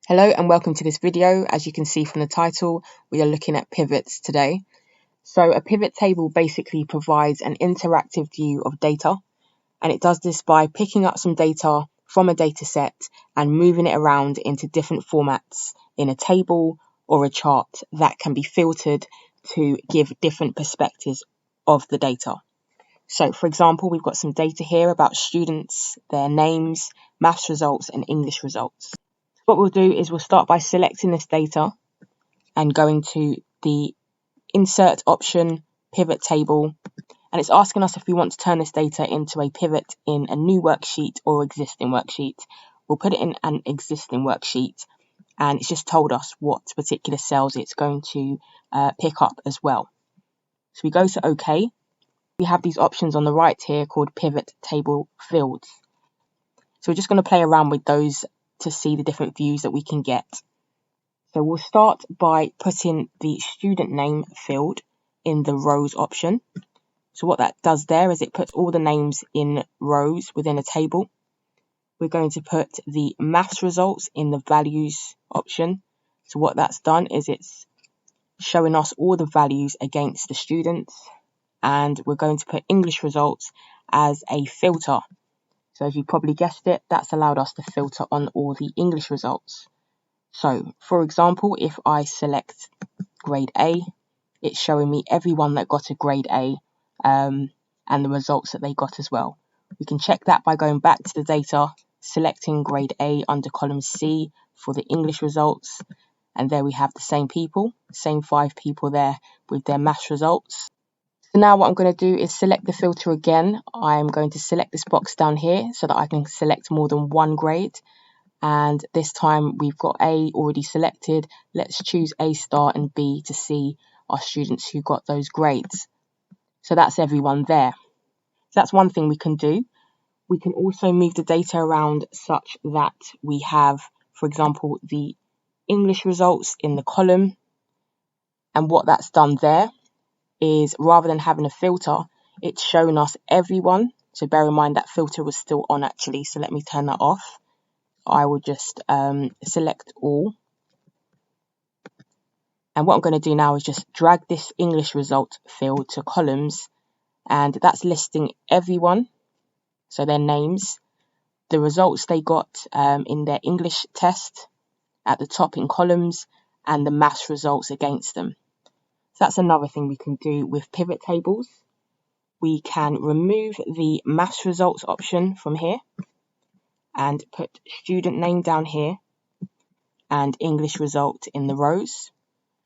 Hello and welcome to this video. As you can see from the title, we are looking at pivots today. So a pivot table basically provides an interactive view of data, and it does this by picking up some data from a data set and moving it around into different formats in a table or a chart that can be filtered to give different perspectives of the data. So for example, we've got some data here about students, their names, maths results and English results. What we'll do is we'll start by selecting this data and going to the insert option, pivot table, and it's asking us if we want to turn this data into a pivot in a new worksheet or existing worksheet. We'll put it in an existing worksheet, and it's just told us what particular cells it's going to pick up as well. So we go to OK. We have these options on the right here called pivot table fields. So we're just going to play around with those to see the different views that we can get. So we'll start by putting the student name field in the rows option. So what that does there is it puts all the names in rows within a table. We're going to put the maths results in the values option. So what that's done is it's showing us all the values against the students. And we're going to put English results as a filter. So as you probably guessed it, that's allowed us to filter on all the English results. So for example, if I select grade A, it's showing me everyone that got a grade A and the results that they got as well. We can check that by going back to the data, selecting grade A under column C for the English results. And there we have the same people, same 5 people there with their maths results. So now what I'm going to do is select the filter again. I'm going to select this box down here so that I can select more than one grade. And this time we've got A already selected. Let's choose A star and B to see our students who got those grades. So that's everyone there. So that's one thing we can do. We can also move the data around such that we have, for example, the English results in the column. And what that's done there is rather than having a filter, it's shown us everyone. So bear in mind that filter was still on actually. So let me turn that off. I will just select all. And what I'm going to do now is just drag this English result field to columns, and that's listing everyone, so their names, the results they got in their English test at the top in columns, and the maths results against them. So that's another thing we can do with pivot tables. We can remove the maths results option from here and put student name down here and English result in the rows.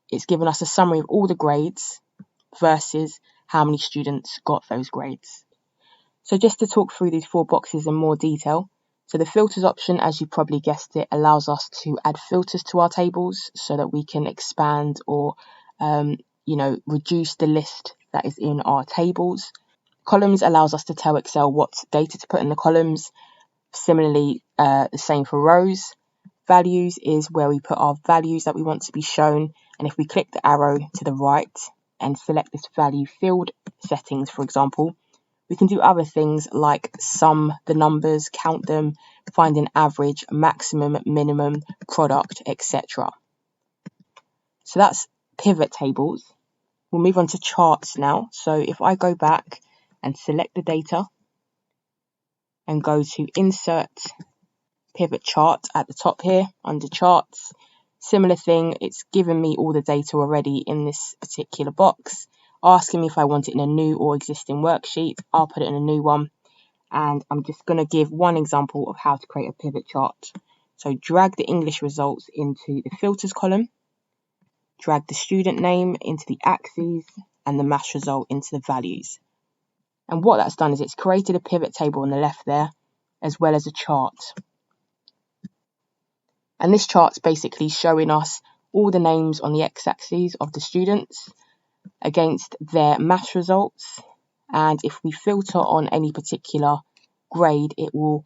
It's given us a summary of all the grades versus how many students got those grades. So just to talk through these 4 boxes in more detail. So the filters option, as you probably guessed it, allows us to add filters to our tables so that we can expand or reduce the list that is in our tables. Columns allows us to tell Excel what data to put in the columns. Similarly, the same for rows. Values is where we put our values that we want to be shown. And if we click the arrow to the right and select this value field settings, for example, we can do other things like sum the numbers, count them, find an average, maximum, minimum, product, etc. So that's pivot tables. We'll move on to charts now. So if I go back and select the data and go to insert pivot chart at the top here under charts, similar thing, it's given me all the data already in this particular box, asking me if I want it in a new or existing worksheet. I'll put it in a new one, and I'm just going to give one example of how to create a pivot chart. So drag the English results into the filters column, drag the student name into the axes and the maths result into the values. And what that's done is it's created a pivot table on the left there as well as a chart. And this chart's basically showing us all the names on the x-axis of the students against their maths results. And if we filter on any particular grade, it will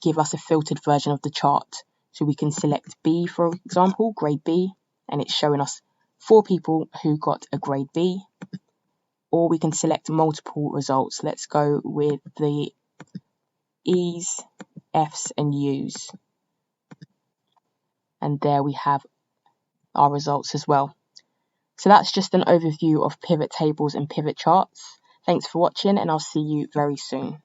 give us a filtered version of the chart. So we can select B, for example, grade B, and it's showing us 4 people who got a grade B. Or we can select multiple results. Let's go with the E's, F's and U's. and there we have our results as well. So that's just an overview of pivot tables and pivot charts. Thanks for watching, and I'll see you very soon.